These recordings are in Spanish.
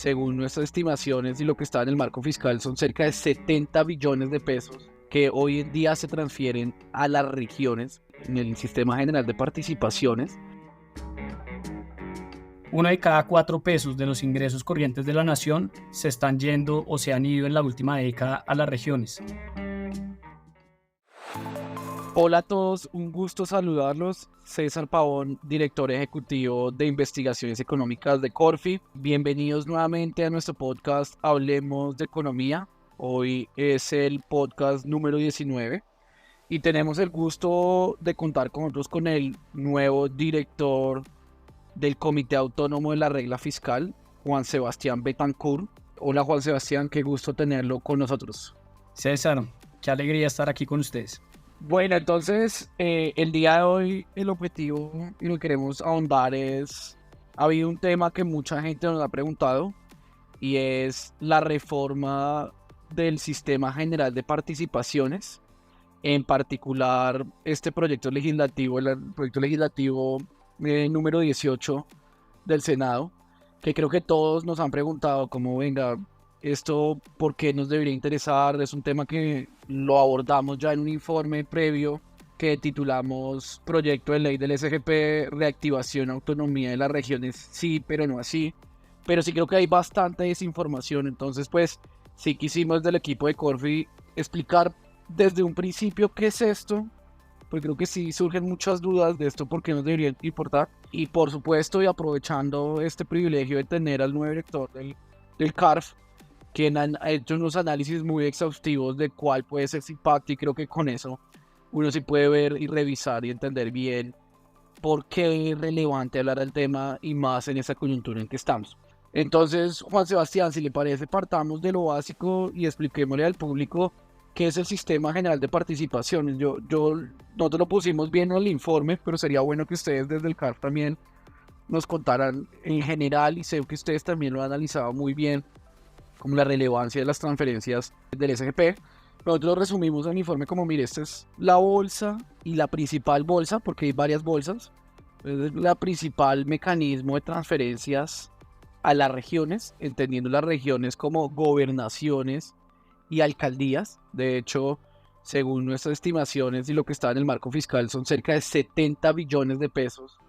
según nuestras estimaciones y lo que está en el marco fiscal, son cerca de 70 billones de pesos que hoy en día se transfieren a las regiones en el Sistema General de Participaciones. 1 de cada 4 pesos de los ingresos corrientes de la nación se están yendo o se han ido en la última década a las regiones. Hola a todos, un gusto saludarlos. César Pavón, director ejecutivo de Investigaciones Económicas de Corfi. Bienvenidos nuevamente a nuestro podcast Hablemos de Economía. Hoy es el podcast número 19 y tenemos el gusto de contar con nosotros con el nuevo director del Comité Autónomo de la Regla Fiscal, Juan Sebastián Betancourt. Hola Juan Sebastián, qué gusto tenerlo con nosotros. César, qué alegría estar aquí con ustedes. Bueno, entonces el día de hoy el objetivo y lo que queremos ahondar es, ha habido un tema que mucha gente nos ha preguntado y es la reforma del Sistema General de Participaciones, en particular este proyecto legislativo, el proyecto legislativo número 18 del Senado, que creo que todos nos han preguntado como, venga, esto por qué nos debería interesar. Es un tema que lo abordamos ya en un informe previo que titulamos Proyecto de Ley del SGP, Reactivación, Autonomía de las Regiones, sí, pero no así. Pero sí creo que hay bastante desinformación, entonces pues sí quisimos del equipo de Corfi explicar desde un principio qué es esto, porque creo que sí surgen muchas dudas de esto, por qué nos debería importar. Y por supuesto, y aprovechando este privilegio de tener al nuevo director del CARF, quien ha hecho unos análisis muy exhaustivos de cuál puede ser su impacto, y creo que con eso uno sí puede ver y revisar y entender bien por qué es relevante hablar del tema y más en esa coyuntura en que estamos. Entonces, Juan Sebastián, si le parece, partamos de lo básico y expliquémosle al público qué es el Sistema General de Participaciones. Nosotros lo pusimos bien en el informe, pero sería bueno que ustedes desde el CARF también nos contaran en general, y sé que ustedes también lo han analizado muy bien, como la relevancia de las transferencias del SGP. Nosotros lo resumimos en el informe como, mire, esta es la bolsa y la principal bolsa, porque hay varias bolsas. Es la principal mecanismo de transferencias a las regiones, entendiendo las regiones como gobernaciones y alcaldías. De hecho, según nuestras estimaciones y lo que está en el marco fiscal, son cerca de 70 billones de pesos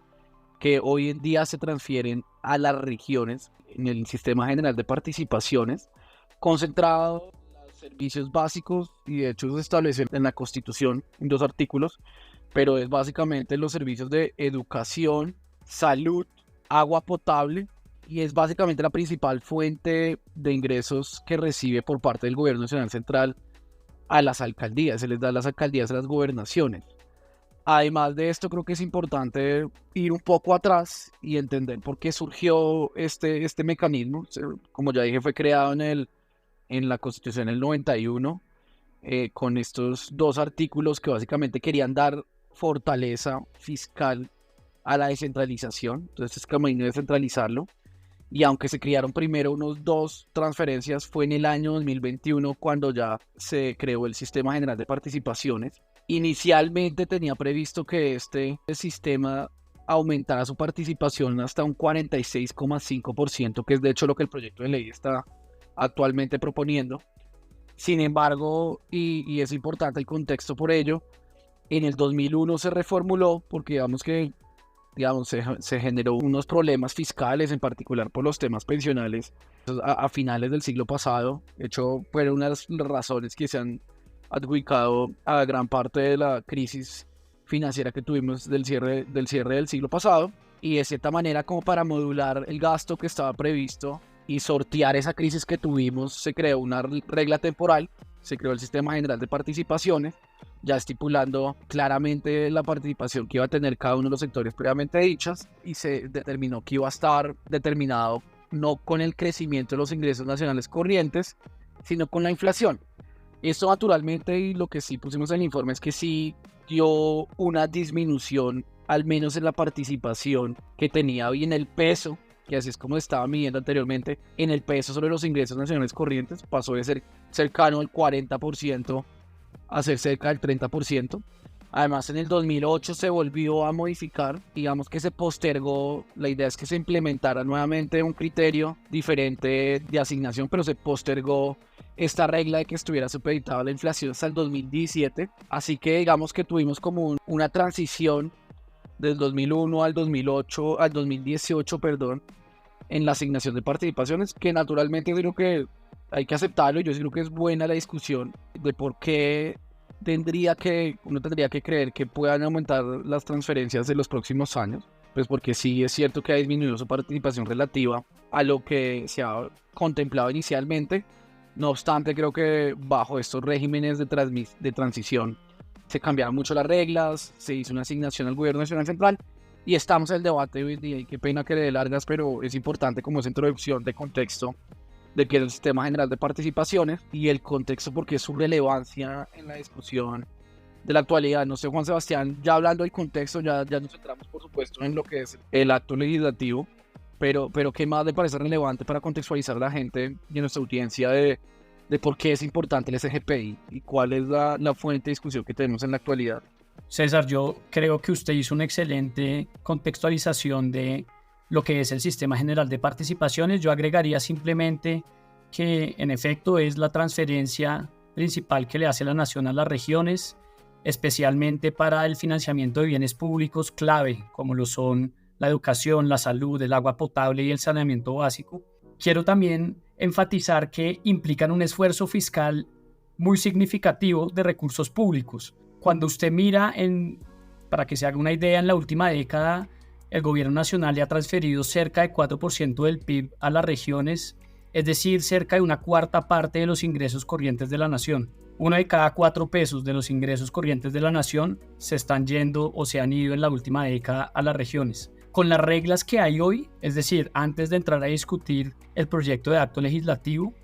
que hoy en día se transfieren a las regiones en el Sistema General de Participaciones, concentrado en los servicios básicos, y de hecho se establece en la Constitución en 2 artículos, pero es básicamente los servicios de educación, salud, agua potable, y es básicamente la principal fuente de ingresos que recibe por parte del Gobierno Nacional Central a las alcaldías. Se les da a las alcaldías a las gobernaciones. Además de esto, creo que es importante ir un poco atrás y entender por qué surgió este mecanismo. Como ya dije, fue creado en la Constitución del 91, con estos 2 artículos que básicamente querían dar fortaleza fiscal a la descentralización. Entonces es camino de descentralizarlo. Y aunque se crearon primero unos 2 transferencias, fue en el año 2021 cuando ya se creó el Sistema General de Participaciones. Inicialmente tenía previsto que este sistema aumentara su participación hasta un 46,5%, que es de hecho lo que el proyecto de ley está actualmente proponiendo. Sin embargo, y es importante el contexto por ello, en el 2001 se reformuló porque se generó unos problemas fiscales, en particular por los temas pensionales a finales del siglo pasado. De hecho, fueron unas razones que se han adjudicado a gran parte de la crisis financiera que tuvimos del cierre del siglo pasado, y de cierta manera, como para modular el gasto que estaba previsto y sortear esa crisis que tuvimos, se creó una regla temporal, se creó el Sistema General de Participaciones, ya estipulando claramente la participación que iba a tener cada uno de los sectores previamente dichas, y se determinó que iba a estar determinado no con el crecimiento de los ingresos nacionales corrientes, sino con la inflación. Esto naturalmente, y lo que sí pusimos en el informe, es que sí dio una disminución, al menos en la participación que tenía hoy en el peso, que así es como estaba midiendo anteriormente, en el peso sobre los ingresos nacionales corrientes. Pasó de ser cercano al 40% a ser cerca del 30%. Además, en el 2008 se volvió a modificar, digamos que se postergó, la idea es que se implementara nuevamente un criterio diferente de asignación, pero se postergó esta regla de que estuviera supeditada la inflación hasta el 2017, así que digamos que tuvimos como una transición del 2001 al 2008, al 2018, perdón, en la asignación de participaciones, que naturalmente creo que hay que aceptarlo, y yo sí creo que es buena la discusión de por qué uno tendría que creer que puedan aumentar las transferencias de los próximos años, pues porque sí es cierto que ha disminuido su participación relativa a lo que se ha contemplado inicialmente. No obstante, creo que bajo estos regímenes de transición se cambiaron mucho las reglas, se hizo una asignación al gobierno nacional central y estamos en el debate hoy en día, y qué pena que le dé largas, pero es importante como esa introducción de contexto de que es el sistema general de participaciones y el contexto porque es su relevancia en la discusión de la actualidad. No sé, Juan Sebastián, ya hablando del contexto, ya nos centramos por supuesto en lo que es el acto legislativo, pero ¿qué más le parece relevante para contextualizar a la gente y a nuestra audiencia de por qué es importante el SGPI y cuál es la fuente de discusión que tenemos en la actualidad? César, yo creo que usted hizo una excelente contextualización de lo que es el Sistema General de Participaciones. Yo agregaría simplemente que en efecto es la transferencia principal que le hace la nación a las regiones, especialmente para el financiamiento de bienes públicos clave, como lo son la educación, la salud, el agua potable y el saneamiento básico. Quiero también enfatizar que implican un esfuerzo fiscal muy significativo de recursos públicos. Cuando usted mira, para que se haga una idea, en la última década el gobierno nacional le ha transferido cerca de 4% del PIB a las regiones, es decir, cerca de una cuarta parte de los ingresos corrientes de la nación. 1 de cada 4 pesos de los ingresos corrientes de la nación se están yendo o se han ido en la última década a las regiones. Con las reglas que hay hoy, es decir, antes de entrar a discutir el proyecto de acto legislativo,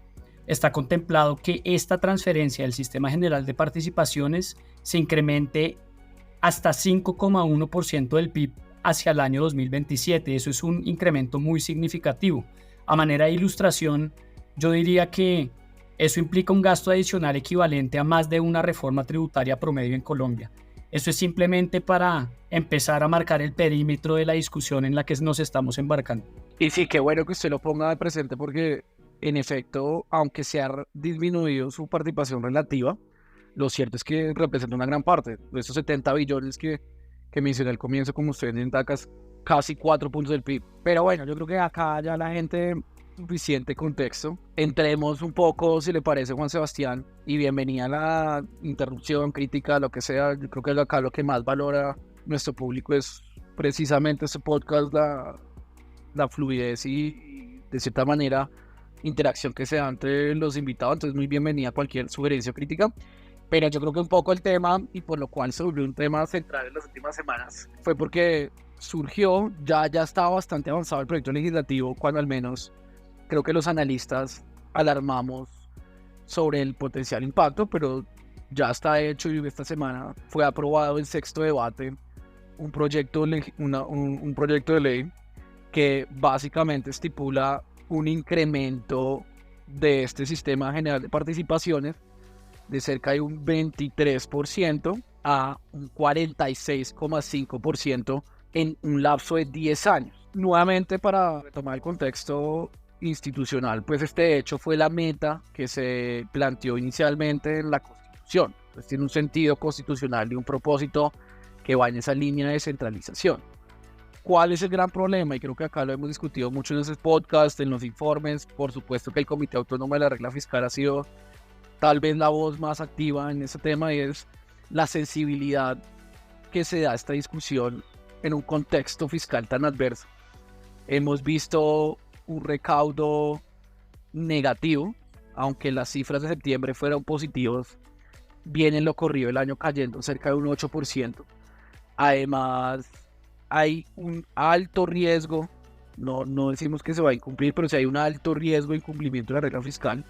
está contemplado que esta transferencia del Sistema General de Participaciones se incremente hasta 5,1% del PIB hacia el año 2027. Eso es un incremento muy significativo. A manera de ilustración, yo diría que eso implica un gasto adicional equivalente a más de una reforma tributaria promedio en Colombia. Eso es simplemente para empezar a marcar el perímetro de la discusión en la que nos estamos embarcando. Y sí, qué bueno que usted lo ponga de presente porque, en efecto, aunque se ha disminuido su participación relativa, lo cierto es que representa una gran parte de esos 70 billones que mencioné al comienzo, como usted indica, casi 4 puntos del PIB. Pero bueno, yo creo que acá ya la gente, suficiente contexto. Entremos un poco, si le parece, Juan Sebastián, y bienvenida a la interrupción, crítica, lo que sea. Yo creo que acá lo que más valora nuestro público es precisamente este podcast, la fluidez y, de cierta manera, interacción que se da entre los invitados. Entonces, muy bienvenida a cualquier sugerencia o crítica. Pero yo creo que un poco el tema, y por lo cual se volvió un tema central en las últimas semanas, fue porque surgió, ya estaba bastante avanzado el proyecto legislativo, cuando al menos creo que los analistas alarmamos sobre el potencial impacto, pero ya está hecho y esta semana fue aprobado en sexto debate un proyecto de ley que básicamente estipula un incremento de este sistema general de participaciones de cerca de un 23% a un 46,5% en un lapso de 10 años. Nuevamente, para retomar el contexto institucional, pues este hecho fue la meta que se planteó inicialmente en la Constitución. Pues tiene un sentido constitucional y un propósito que va en esa línea de descentralización. ¿Cuál es el gran problema? Y creo que acá lo hemos discutido mucho en este podcast, en los informes. Por supuesto que el Comité Autónomo de la Regla Fiscal ha sido tal vez la voz más activa en este tema, y es la sensibilidad que se da a esta discusión en un contexto fiscal tan adverso. Hemos visto un recaudo negativo, aunque las cifras de septiembre fueron positivas, viene en lo corrido el año cayendo cerca de un 8%. Además, hay un alto riesgo, no decimos que se va a incumplir, pero sí hay un alto riesgo de incumplimiento de la regla fiscal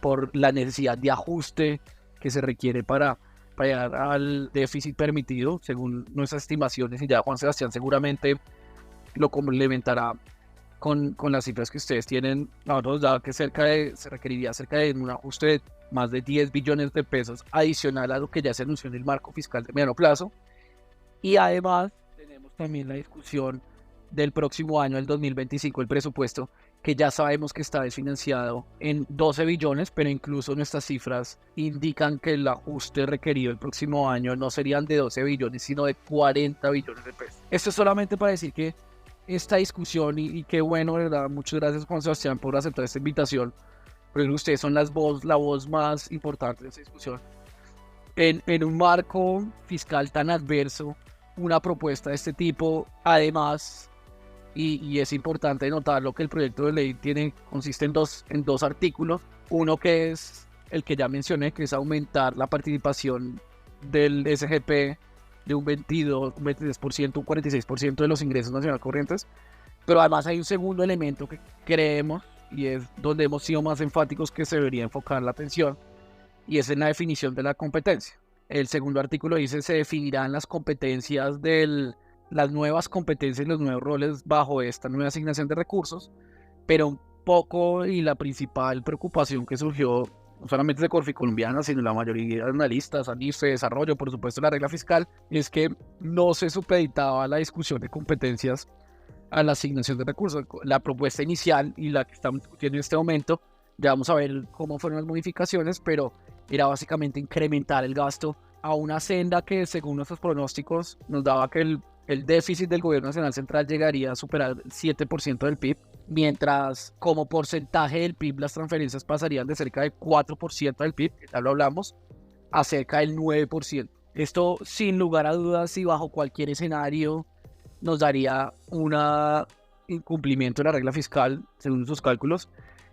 por la necesidad de ajuste que se requiere para llegar al déficit permitido, según nuestras estimaciones, y ya Juan Sebastián seguramente lo complementará con las cifras que ustedes tienen, nosotros da que se requeriría cerca de un ajuste de más de 10 billones de pesos adicional a lo que ya se anunció en el marco fiscal de mediano plazo. Y además tenemos también la discusión del próximo año, el 2025, el presupuesto, que ya sabemos que está desfinanciado en 12 billones, pero incluso nuestras cifras indican que el ajuste requerido el próximo año no serían de 12 billones, sino de 40 billones de pesos. Esto es solamente para decir que esta discusión, y qué bueno, ¿verdad? Muchas gracias, Juan Sebastián, por aceptar esta invitación, porque ustedes son la voz más importante de esta discusión. En un marco fiscal tan adverso, una propuesta de este tipo, además, y es importante notar lo que el proyecto de ley consiste en dos artículos. Uno que es el que ya mencioné, que es aumentar la participación del SGP de un 22, un 23%, un 46% de los ingresos nacional corrientes. Pero además hay un segundo elemento que creemos, y es donde hemos sido más enfáticos que se debería enfocar la atención, y es en la definición de la competencia. El segundo artículo dice: se definirán las competencias las nuevas competencias y los nuevos roles bajo esta nueva asignación de recursos, pero un poco, y la principal preocupación que surgió no solamente de Corfi Colombiana, sino la mayoría de analistas, ANIFE, Desarrollo, por supuesto la regla fiscal, es que no se supeditaba la discusión de competencias a la asignación de recursos. La propuesta inicial y la que estamos discutiendo en este momento, ya vamos a ver cómo fueron las modificaciones, pero era básicamente incrementar el gasto a una senda que, según nuestros pronósticos, nos daba que el déficit del gobierno nacional central llegaría a superar el 7% del PIB, mientras como porcentaje del PIB las transferencias pasarían de cerca de 4% del PIB, que ya lo hablamos, a cerca del 9%. Esto, sin lugar a dudas, y bajo cualquier escenario, nos daría un incumplimiento de la regla fiscal, según sus cálculos,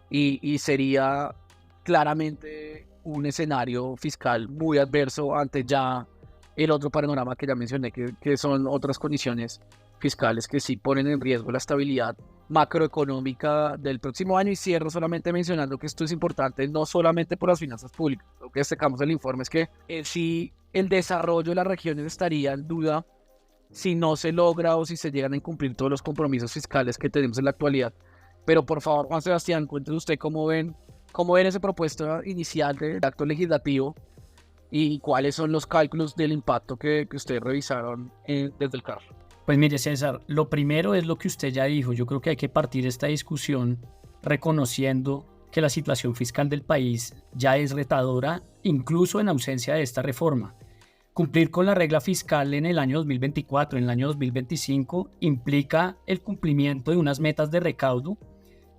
y sería claramente un escenario fiscal muy adverso ante ya el otro panorama que ya mencioné, que son otras condiciones fiscales que sí ponen en riesgo la estabilidad macroeconómica del próximo año. Y cierro solamente mencionando que esto es importante no solamente por las finanzas públicas. Lo que destacamos del informe es que sí, el desarrollo de las regiones estaría en duda si no se logra o si se llegan a incumplir todos los compromisos fiscales que tenemos en la actualidad. Pero por favor, Juan Sebastián, cuéntenos usted cómo ven esa propuesta inicial del acto legislativo y cuáles son los cálculos del impacto que ustedes revisaron desde el CAR. Pues mire, César, lo primero es lo que usted ya dijo. Yo creo que hay que partir esta discusión reconociendo que la situación fiscal del país ya es retadora, incluso en ausencia de esta reforma. Cumplir con la regla fiscal en el año 2024, en el año 2025, implica el cumplimiento de unas metas de recaudo,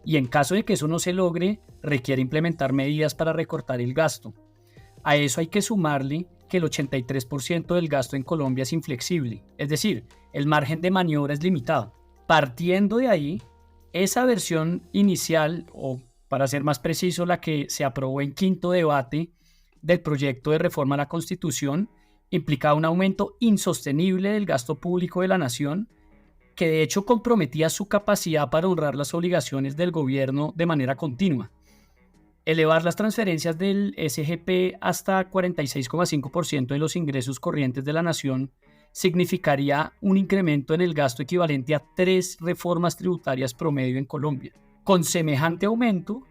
y en caso de que eso no se logre, requiere implementar medidas para recortar el gasto. A eso hay que sumarle que el 83% del gasto en Colombia es inflexible, es decir, el margen de maniobra es limitado. Partiendo de ahí, esa versión inicial, o para ser más preciso, la que se aprobó en quinto debate del proyecto de reforma a la Constitución, implicaba un aumento insostenible del gasto público de la nación, que de hecho comprometía su capacidad para honrar las obligaciones del gobierno de manera continua. Elevar las transferencias del SGP hasta 46,5% de los ingresos corrientes de la nación significaría un incremento en el gasto equivalente a 3 reformas tributarias promedio en Colombia. Con semejante aumento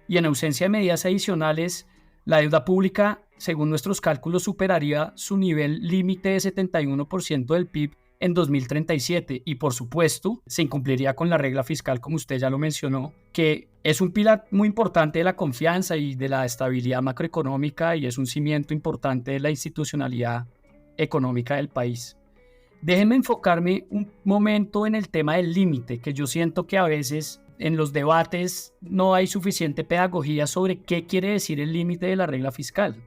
y en ausencia de medidas adicionales, la deuda pública, según nuestros cálculos, superaría su nivel límite de 71% del PIB en 2037, y por supuesto se incumpliría con la regla fiscal, como usted ya lo mencionó, que es un pilar muy importante de la confianza y de la estabilidad macroeconómica, y es un cimiento importante de la institucionalidad económica del país. Déjenme enfocarme un momento en el tema del límite, que yo siento que a veces en los debates no hay suficiente pedagogía sobre qué quiere decir el límite de la regla fiscal.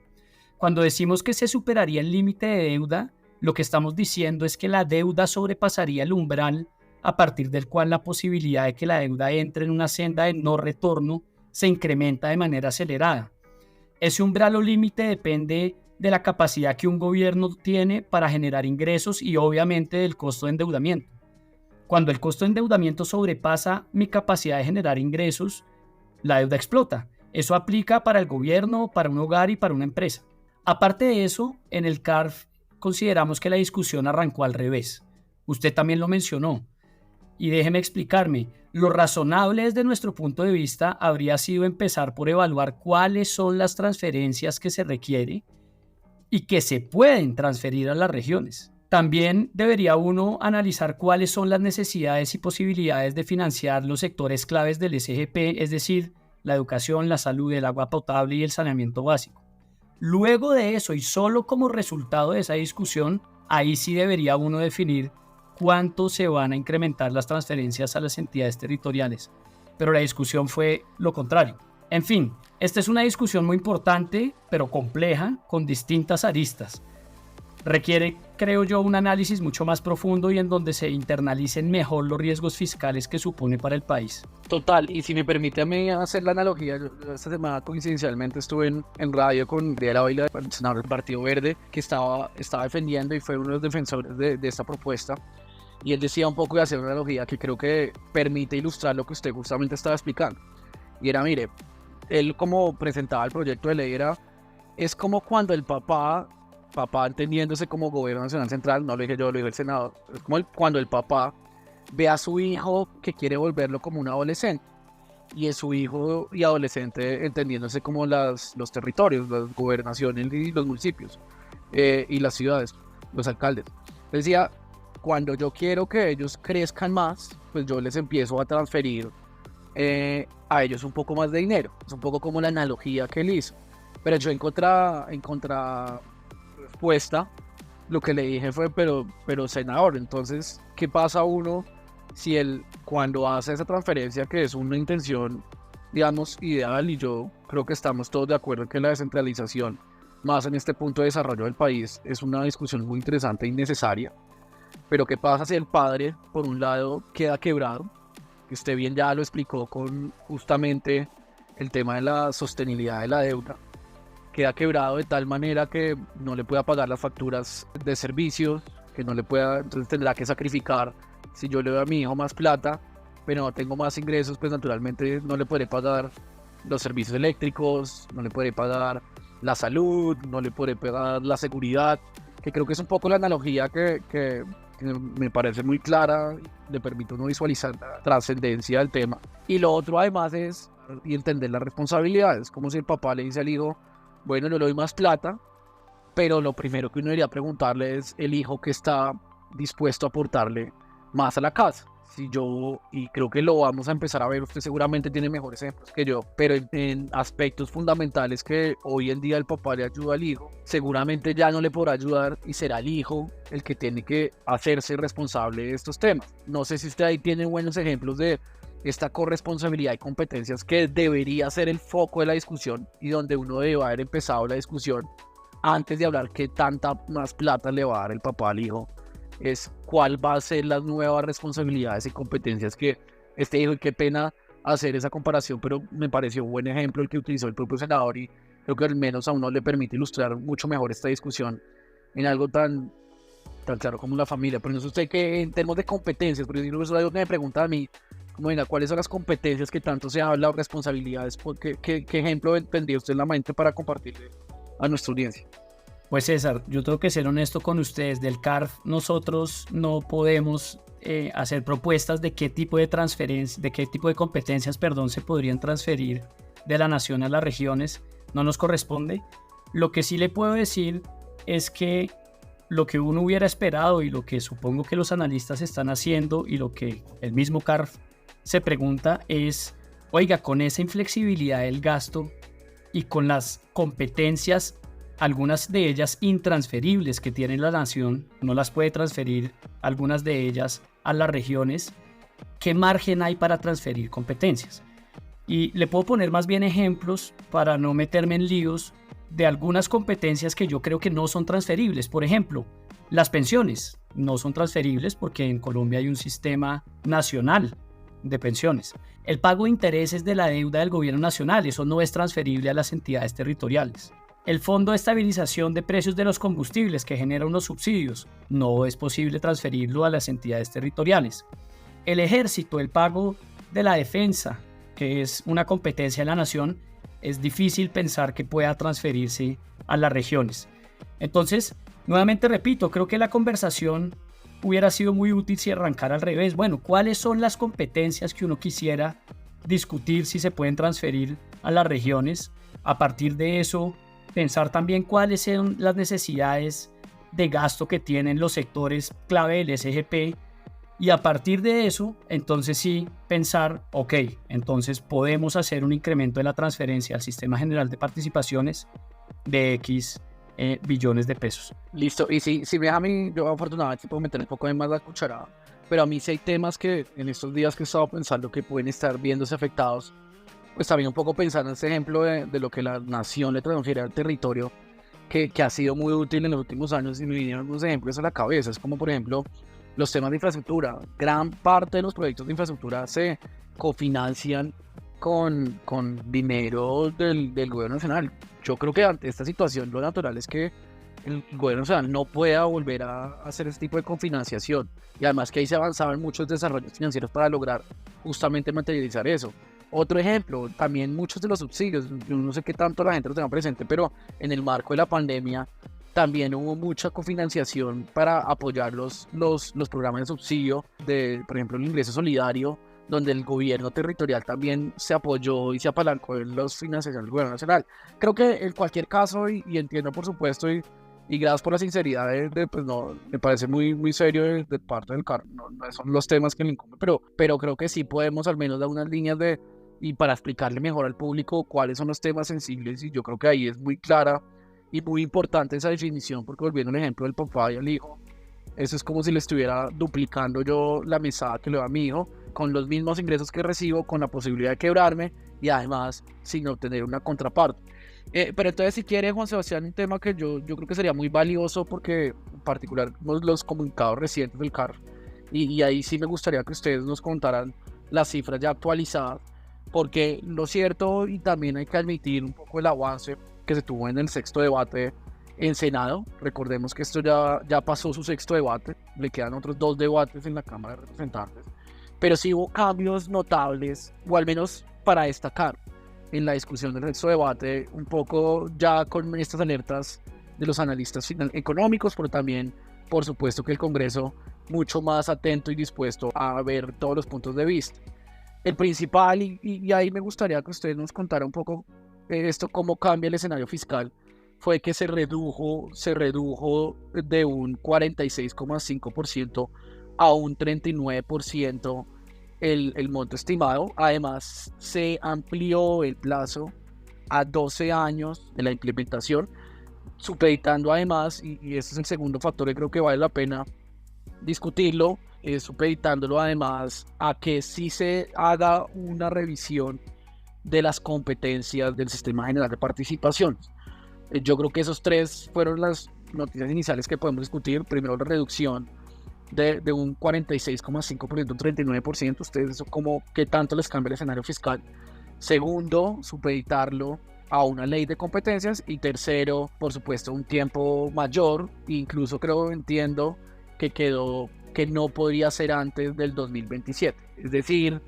Cuando decimos que se superaría el límite de deuda, lo que estamos diciendo es que la deuda sobrepasaría el umbral a partir del cual la posibilidad de que la deuda entre en una senda de no retorno se incrementa de manera acelerada. Ese umbral o límite depende de la capacidad que un gobierno tiene para generar ingresos y obviamente del costo de endeudamiento. Cuando el costo de endeudamiento sobrepasa mi capacidad de generar ingresos, la deuda explota. Eso aplica para el gobierno, para un hogar y para una empresa. Aparte de eso, en el CARF consideramos que la discusión arrancó al revés. Usted también lo mencionó. Y déjeme explicarme. Lo razonable desde nuestro punto de vista habría sido empezar por evaluar cuáles son las transferencias que se requiere y que se pueden transferir a las regiones. También debería uno analizar cuáles son las necesidades y posibilidades de financiar los sectores claves del SGP, es decir, la educación, la salud, el agua potable y el saneamiento básico. Luego de eso, y solo como resultado de esa discusión, ahí sí debería uno definir cuánto se van a incrementar las transferencias a las entidades territoriales. Pero la discusión fue lo contrario. En fin, esta es una discusión muy importante, pero compleja, con distintas aristas. Requiere, creo yo, un análisis mucho más profundo y en donde se internalicen mejor los riesgos fiscales que supone para el país. Total, y si me permite a mí hacer la analogía, yo esta semana coincidencialmente estuve en radio con Gabriela Baila, el senador del Partido Verde, que estaba defendiendo y fue uno de los defensores de esta propuesta. Y él decía un poco de hacer una analogía que creo que permite ilustrar lo que usted justamente estaba explicando. Y era, mire, él como presentaba el proyecto de ley es como cuando el papá entendiéndose como gobierno nacional central, no lo dije yo, lo dijo el senador, es como cuando el papá ve a su hijo que quiere volverlo como un adolescente, y es su hijo y adolescente entendiéndose como los territorios, las gobernaciones y los municipios, y las ciudades, los alcaldes. Decía, cuando yo quiero que ellos crezcan más, pues yo les empiezo a transferir a ellos un poco más de dinero. Es un poco como la analogía que él hizo. Pero yo en contrarrespuesta, lo que le dije fue, pero senador, entonces, ¿qué pasa uno si él, cuando hace esa transferencia, que es una intención, digamos, ideal, y yo creo que estamos todos de acuerdo en que la descentralización, más en este punto de desarrollo del país, es una discusión muy interesante y necesaria? Pero ¿qué pasa si el padre, por un lado, queda quebrado? Que usted bien ya lo explicó con justamente el tema de la sostenibilidad de la deuda. Queda quebrado de tal manera que no le pueda pagar las facturas de servicios, que no le pueda, entonces tendrá que sacrificar. Si yo le doy a mi hijo más plata, pero no tengo más ingresos, pues naturalmente no le podré pagar los servicios eléctricos, no le podré pagar la salud, no le podré pagar la seguridad, que creo que es un poco la analogía que me parece muy clara, le permite a uno visualizar la trascendencia del tema. Y lo otro además es entender las responsabilidades, como si el papá le dice al hijo, bueno, no le doy más plata, pero lo primero que uno debería preguntarle es el hijo que está dispuesto a aportarle más a la casa. Y creo que lo vamos a empezar a ver, usted seguramente tiene mejores ejemplos que yo, pero en aspectos fundamentales que hoy en día el papá le ayuda al hijo, seguramente ya no le podrá ayudar y será el hijo el que tiene que hacerse responsable de estos temas. No sé si usted ahí tiene buenos ejemplos de esta corresponsabilidad y competencias que debería ser el foco de la discusión y donde uno debe haber empezado la discusión antes de hablar qué tanta más plata le va a dar el papá al hijo. Es cuál va a ser las nuevas responsabilidades y competencias que este hijo, y qué pena hacer esa comparación, pero me pareció un buen ejemplo el que utilizó el propio senador y creo que al menos a uno le permite ilustrar mucho mejor esta discusión en algo tan claro como la familia. Pero no sé usted que en términos de competencias, porque si eso me pregunta a mí, como venga, ¿cuáles son las competencias que tanto se habla o responsabilidades? ¿Qué ejemplo tendría usted en la mente para compartirle a nuestra audiencia? Pues César, yo tengo que ser honesto con ustedes. Del CARF nosotros no podemos hacer propuestas de qué tipo de transferencia, de qué tipo de competencias, se podrían transferir de la nación a las regiones. No nos corresponde. Lo que sí le puedo decir es que lo que uno hubiera esperado y lo que supongo que los analistas están haciendo y lo que el mismo CARF se pregunta es, oiga, con esa inflexibilidad del gasto y con las competencias, algunas de ellas intransferibles que tiene la nación, no las puede transferir algunas de ellas a las regiones, ¿qué margen hay para transferir competencias? Y le puedo poner más bien ejemplos para no meterme en líos de algunas competencias que yo creo que no son transferibles. Por ejemplo, las pensiones no son transferibles porque en Colombia hay un sistema nacional de pensiones. El pago de intereses de la deuda del gobierno nacional, eso no es transferible a las entidades territoriales. El Fondo de Estabilización de Precios de los Combustibles, que genera unos subsidios, no es posible transferirlo a las entidades territoriales. El Ejército, el pago de la defensa, que es una competencia de la nación, es difícil pensar que pueda transferirse a las regiones. Entonces, nuevamente repito, creo que la conversación hubiera sido muy útil si arrancara al revés. Bueno, ¿cuáles son las competencias que uno quisiera discutir si se pueden transferir a las regiones? A partir de eso, pensar también cuáles son las necesidades de gasto que tienen los sectores clave del SGP, y a partir de eso, entonces sí pensar, ok, entonces podemos hacer un incremento de la transferencia al Sistema General de Participaciones de X billones de pesos. Listo, y si me deja a mí, yo afortunadamente puedo meter un poco de más la cucharada, pero a mí sí hay temas que en estos días que he estado pensando que pueden estar viéndose afectados, pues también un poco pensando en este ejemplo de lo que la nación le transfiere al territorio, que ha sido muy útil en los últimos años, y me vinieron unos ejemplos a la cabeza. Es como por ejemplo los temas de infraestructura. Gran parte de los proyectos de infraestructura se cofinancian con dinero del gobierno nacional. Yo creo que ante esta situación lo natural es que el gobierno nacional no pueda volver a hacer este tipo de cofinanciación, y además que ahí se avanzaban muchos desarrollos financieros para lograr justamente materializar eso. Otro ejemplo, también muchos de los subsidios, yo no sé qué tanto la gente lo tenga presente, pero en el marco de la pandemia también hubo mucha cofinanciación para apoyar los programas de subsidio, por ejemplo, el ingreso solidario, donde el gobierno territorial también se apoyó y se apalancó en las financiaciones del gobierno nacional. Creo que en cualquier caso, y entiendo por supuesto, y gracias por la sinceridad, pues no, me parece muy serio de parte del CAR, no son los temas que le incumben, pero creo que sí podemos al menos dar unas líneas y para explicarle mejor al público cuáles son los temas sensibles, y yo creo que ahí es muy clara y muy importante esa definición, porque volviendo al ejemplo del papá y el hijo, eso es como si le estuviera duplicando yo la mesada que le doy a mi hijo, con los mismos ingresos que recibo, con la posibilidad de quebrarme y además sin obtener una contraparte. Pero entonces, si quiere, Juan Sebastián, un tema que yo creo que sería muy valioso, porque en particular los comunicados recientes del CAR, y ahí sí me gustaría que ustedes nos contaran las cifras ya actualizadas, porque lo cierto, y también hay que admitir un poco el avance que se tuvo en el sexto debate en Senado. Recordemos que esto ya pasó su sexto debate, le quedan otros 2 debates en la Cámara de Representantes, pero sí hubo cambios notables, o al menos para destacar en la discusión del sexto debate, un poco ya con estas alertas de los analistas económicos, pero también, por supuesto, que el Congreso mucho más atento y dispuesto a ver todos los puntos de vista. El principal, y ahí me gustaría que ustedes nos contara un poco esto, cómo cambia el escenario fiscal, fue que se redujo de un 46,5% a un 39% el monto estimado. Además, se amplió el plazo a 12 años de la implementación, supeditando además, y este es el segundo factor que creo que vale la pena discutirlo, supeditándolo además a que sí se haga una revisión de las competencias del Sistema General de Participación. Yo creo que esos 3 fueron las noticias iniciales que podemos discutir. Primero, la reducción de un 46,5% a un 39%. Ustedes, eso como qué tanto les cambia el escenario fiscal. Segundo, supeditarlo a una ley de competencias. Y tercero, por supuesto, un tiempo mayor. Incluso entiendo que quedó que no podría ser antes del 2027. Es decir,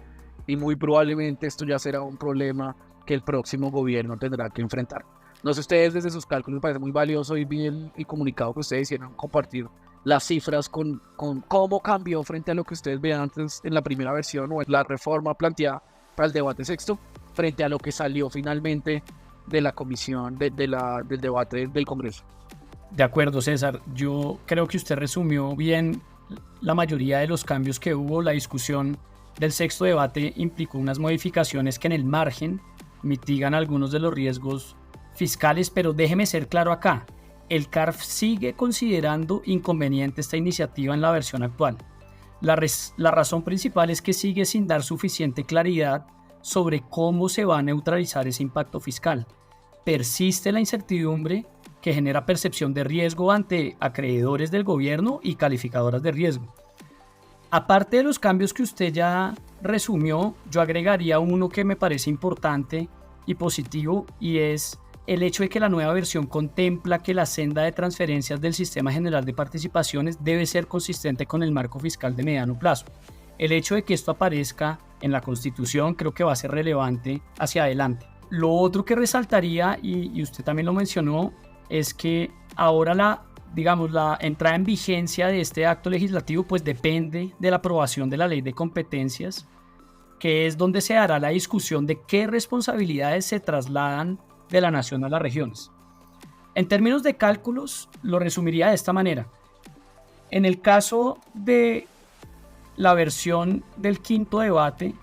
y muy probablemente esto ya será un problema que el próximo gobierno tendrá que enfrentar. No sé, ustedes desde sus cálculos, me parece muy valioso y bien el comunicado que ustedes hicieron, compartir las cifras con cómo cambió frente a lo que ustedes veían antes en la primera versión o en la reforma planteada para el debate sexto, frente a lo que salió finalmente de la comisión, del debate del Congreso. De acuerdo, César. Yo creo que usted resumió bien la mayoría de los cambios que hubo. La discusión del sexto debate implicó unas modificaciones que en el margen mitigan algunos de los riesgos fiscales, pero déjeme ser claro acá. El CARF sigue considerando inconveniente esta iniciativa en la versión actual. La razón principal es que sigue sin dar suficiente claridad sobre cómo se va a neutralizar ese impacto fiscal. Persiste la incertidumbre que genera percepción de riesgo ante acreedores del gobierno y calificadoras de riesgo. Aparte de los cambios que usted ya resumió, yo agregaría uno que me parece importante y positivo, y es el hecho de que la nueva versión contempla que la senda de transferencias del Sistema General de Participaciones debe ser consistente con el marco fiscal de mediano plazo. El hecho de que esto aparezca en la Constitución creo que va a ser relevante hacia adelante. Lo otro que resaltaría, y usted también lo mencionó, es que ahora digamos, la entrada en vigencia de este acto legislativo pues depende de la aprobación de la ley de competencias, que es donde se hará la discusión de qué responsabilidades se trasladan de la nación a las regiones. En términos de cálculos, lo resumiría de esta manera. En el caso de la versión del quinto debate,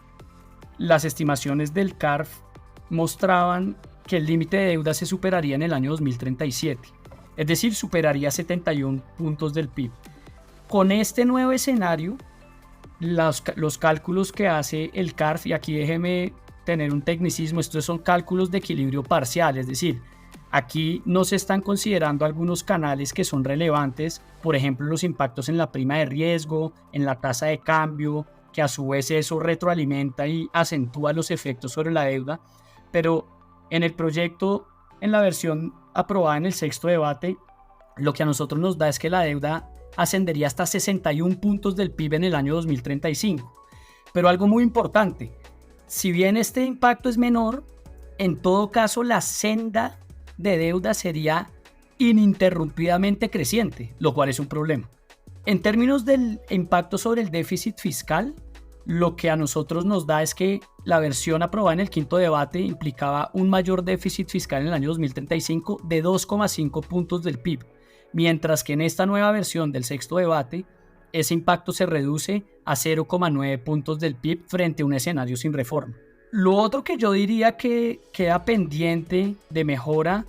las estimaciones del CARF mostraban que el límite de deuda se superaría en el año 2037, es decir, superaría 71 puntos del PIB. Con este nuevo escenario, los cálculos que hace el CARF, y aquí déjeme tener un tecnicismo, estos son cálculos de equilibrio parcial, es decir, aquí no se están considerando algunos canales que son relevantes, por ejemplo, los impactos en la prima de riesgo, en la tasa de cambio, que a su vez eso retroalimenta y acentúa los efectos sobre la deuda, pero en el proyecto, en la versión aprobada en el sexto debate, lo que a nosotros nos da es que la deuda ascendería hasta 61 puntos del PIB en el año 2035. Pero algo muy importante, si bien este impacto es menor, en todo caso la senda de deuda sería ininterrumpidamente creciente, lo cual es un problema. En términos del impacto sobre el déficit fiscal, lo que a nosotros nos da es que la versión aprobada en el quinto debate implicaba un mayor déficit fiscal en el año 2035 de 2,5 puntos del PIB, mientras que en esta nueva versión del sexto debate, ese impacto se reduce a 0,9 puntos del PIB frente a un escenario sin reforma. Lo otro que yo diría que queda pendiente de mejora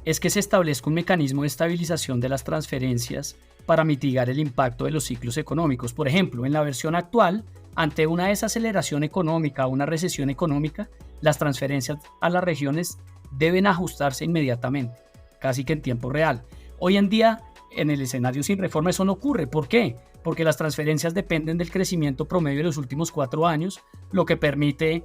es que se establezca un mecanismo de estabilización de las transferencias para mitigar el impacto de los ciclos económicos. Por ejemplo, en la versión actual, ante una desaceleración económica o una recesión económica, las transferencias a las regiones deben ajustarse inmediatamente, casi que en tiempo real. Hoy en día, en el escenario sin reforma, eso no ocurre. ¿Por qué? Porque las transferencias dependen del crecimiento promedio de los últimos 4 años, lo que permite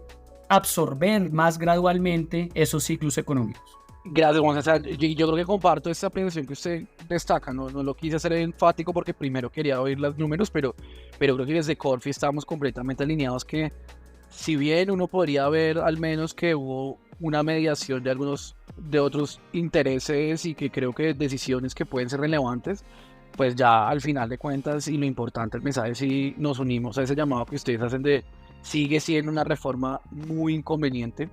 absorber más gradualmente esos ciclos económicos. Gracias, Juan. O sea, yo creo que comparto esta apreciación que usted destaca. No lo quise hacer enfático porque primero quería oír los números, pero creo que desde Corfi estamos completamente alineados que si bien uno podría ver al menos que hubo una mediación de otros intereses y que creo que decisiones que pueden ser relevantes, pues ya al final de cuentas y lo importante el mensaje, si nos unimos a ese llamado que ustedes hacen de sigue siendo una reforma muy inconveniente,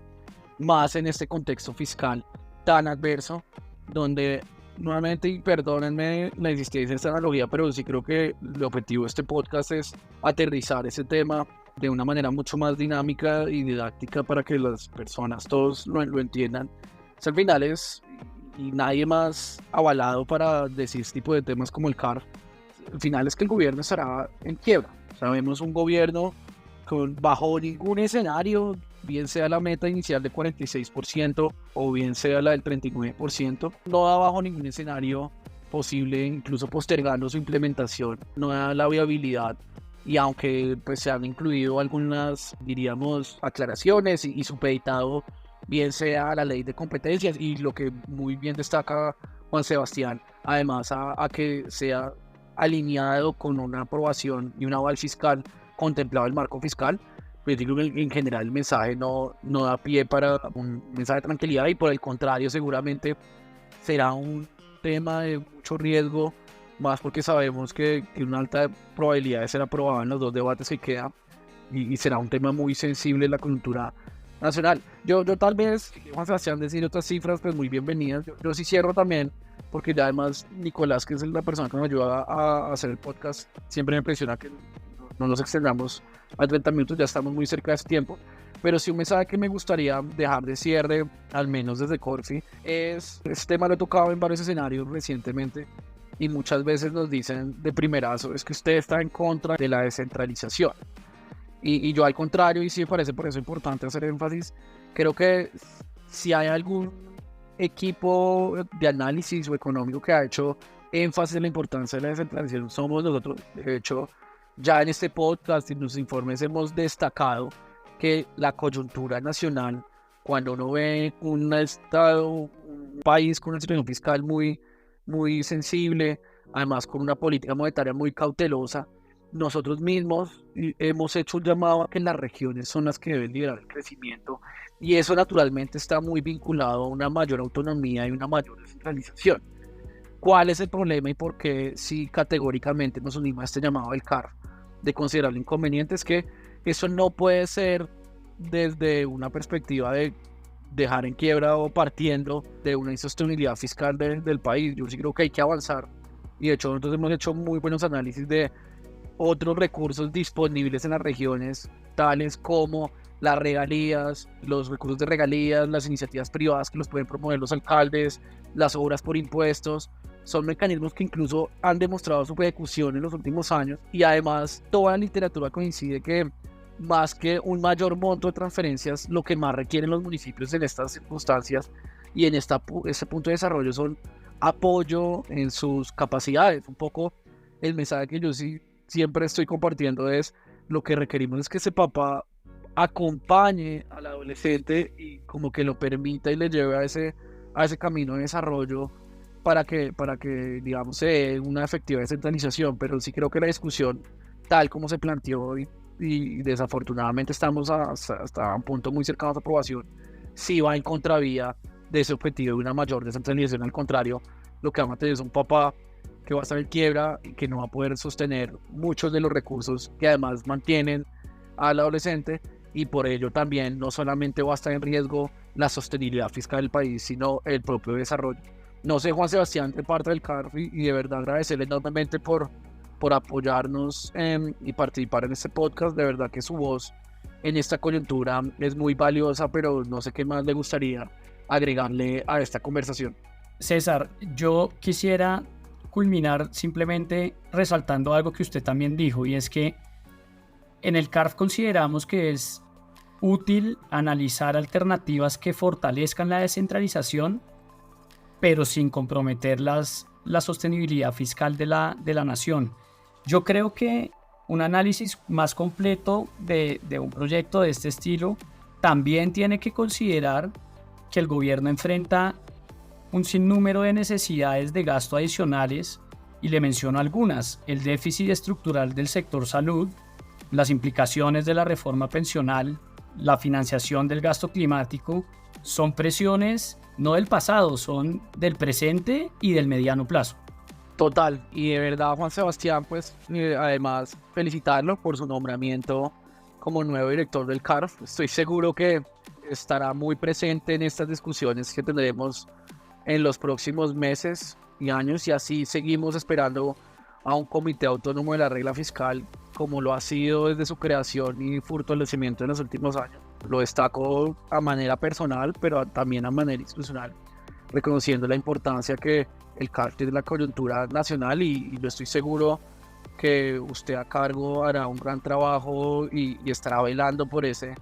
más en este contexto fiscal tan adverso, donde nuevamente, y perdónenme la existencia de esta analogía, pero sí creo que el objetivo de este podcast es aterrizar ese tema de una manera mucho más dinámica y didáctica para que las personas todos lo entiendan. O sea, al final y nadie más avalado para decir este tipo de temas como el CAR, al final es que el gobierno estará en quiebra. Sabemos un gobierno bajo ningún escenario, bien sea la meta inicial de 46% o bien sea la del 39%, no da bajo ningún escenario posible, incluso postergando su implementación, no da la viabilidad. Y aunque pues se han incluido algunas, diríamos, aclaraciones y supeditado bien sea la ley de competencias y lo que muy bien destaca Juan Sebastián, además a que sea alineado con una aprobación y un aval fiscal contemplado el marco fiscal, pues digo que en general el mensaje no da pie para un mensaje de tranquilidad y por el contrario seguramente será un tema de mucho riesgo, más porque sabemos que tiene una alta probabilidad de ser aprobado en los 2 debates que quedan y será un tema muy sensible en la coyuntura nacional. Yo tal vez, Juan Sebastián, decir otras cifras pues muy bienvenidas, yo sí cierro también porque ya además Nicolás, que es la persona que nos ayuda a hacer el podcast, siempre me impresiona que no nos extendamos a 30 minutos, ya estamos muy cerca de ese tiempo, pero sí un mensaje que me gustaría dejar de cierre, al menos desde Corfi, es, este tema lo he tocado en varios escenarios recientemente, y muchas veces nos dicen de primerazo, es que usted está en contra de la descentralización, y yo al contrario, y sí me parece por eso importante hacer énfasis, creo que si hay algún equipo de análisis o económico que ha hecho énfasis en la importancia de la descentralización, somos nosotros. De hecho, ya en este podcast y en los informes hemos destacado que la coyuntura nacional, cuando uno ve un estado, un país con una situación fiscal muy, muy sensible, además con una política monetaria muy cautelosa, nosotros mismos hemos hecho un llamado a que las regiones son las que deben liderar el crecimiento y eso naturalmente está muy vinculado a una mayor autonomía y una mayor descentralización. ¿Cuál es el problema y por qué si categóricamente nos unimos a este llamado del CARF de considerable inconveniente? Es que eso no puede ser desde una perspectiva de dejar en quiebra o partiendo de una insostenibilidad fiscal del país. Yo sí creo que hay que avanzar, y de hecho nosotros hemos hecho muy buenos análisis de otros recursos disponibles en las regiones, tales como las regalías, los recursos de regalías, las iniciativas privadas que los pueden promover los alcaldes, las obras por impuestos. Son mecanismos que incluso han demostrado su ejecución en los últimos años, y además toda la literatura coincide que más que un mayor monto de transferencias, lo que más requieren los municipios en estas circunstancias y en este punto de desarrollo son apoyo en sus capacidades. Un poco el mensaje que yo sí siempre estoy compartiendo es: lo que requerimos es que ese papá acompañe al adolescente y como que lo permita y le lleve a ese camino de desarrollo para que digamos, se dé una efectiva descentralización. Pero sí creo que la discusión tal como se planteó y desafortunadamente estamos hasta un punto muy cercano a su aprobación, sí va en contravía de ese objetivo de una mayor descentralización. Al contrario, lo que vamos a tener es un papá que va a estar en quiebra y que no va a poder sostener muchos de los recursos que además mantienen al adolescente, y por ello también no solamente va a estar en riesgo la sostenibilidad fiscal del país, sino el propio desarrollo. No sé, Juan Sebastián, de parte del CARF, y de verdad agradecerle enormemente por apoyarnos y participar en este podcast. De verdad que su voz en esta coyuntura es muy valiosa, pero no sé qué más le gustaría agregarle a esta conversación. César, yo quisiera culminar simplemente resaltando algo que usted también dijo, y es que en el CARF consideramos que es útil analizar alternativas que fortalezcan la descentralización, pero sin comprometer la sostenibilidad fiscal de la nación. Yo creo que un análisis más completo de un proyecto de este estilo también tiene que considerar que el gobierno enfrenta un sinnúmero de necesidades de gasto adicionales, y le menciono algunas: el déficit estructural del sector salud, las implicaciones de la reforma pensional, la financiación del gasto climático. Son presiones no del pasado, son del presente y del mediano plazo. Total, y de verdad, Juan Sebastián, pues además felicitarlo por su nombramiento como nuevo director del CARF. Estoy seguro que estará muy presente en estas discusiones que tendremos en los próximos meses y años, y así seguimos esperando a un comité autónomo de la regla fiscal, como lo ha sido desde su creación y fortalecimiento en los últimos años. Lo destaco a manera personal, pero también a manera institucional, reconociendo la importancia que el CARF tiene en la coyuntura nacional, y yo estoy seguro que usted a cargo hará un gran trabajo y estará velando por esa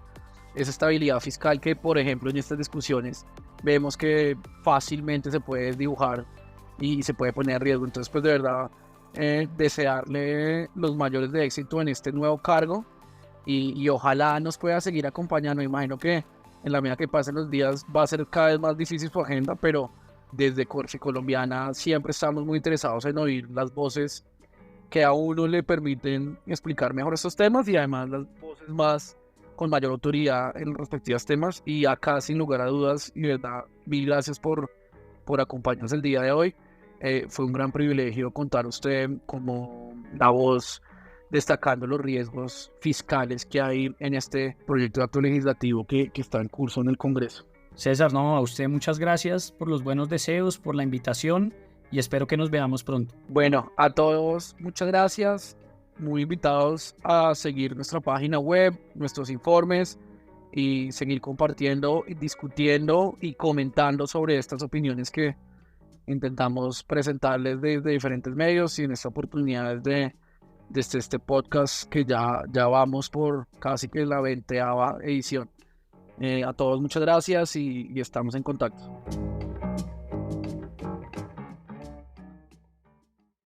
estabilidad fiscal que, por ejemplo, en estas discusiones vemos que fácilmente se puede dibujar y se puede poner en riesgo. Entonces, pues de verdad, desearle los mayores de éxito en este nuevo cargo, y ojalá nos pueda seguir acompañando. Imagino que en la medida que pasen los días va a ser cada vez más difícil su agenda, pero desde Corfi Colombiana siempre estamos muy interesados en oír las voces que a uno le permiten explicar mejor estos temas, y además las voces más con mayor autoridad en los respectivos temas. Y acá, sin lugar a dudas, y de verdad, mil gracias por acompañarnos el día de hoy. Fue un gran privilegio contar a usted como la voz destacando los riesgos fiscales que hay en este proyecto de acto legislativo que está en curso en el Congreso. César, no, a usted muchas gracias por los buenos deseos, por la invitación, y espero que nos veamos pronto. Bueno, a todos muchas gracias, muy invitados a seguir nuestra página web, nuestros informes, y seguir compartiendo, discutiendo y comentando sobre estas opiniones que intentamos presentarles desde diferentes medios, y en esta oportunidad desde este podcast que ya vamos por casi que la 20ª edición. A todos muchas gracias y estamos en contacto.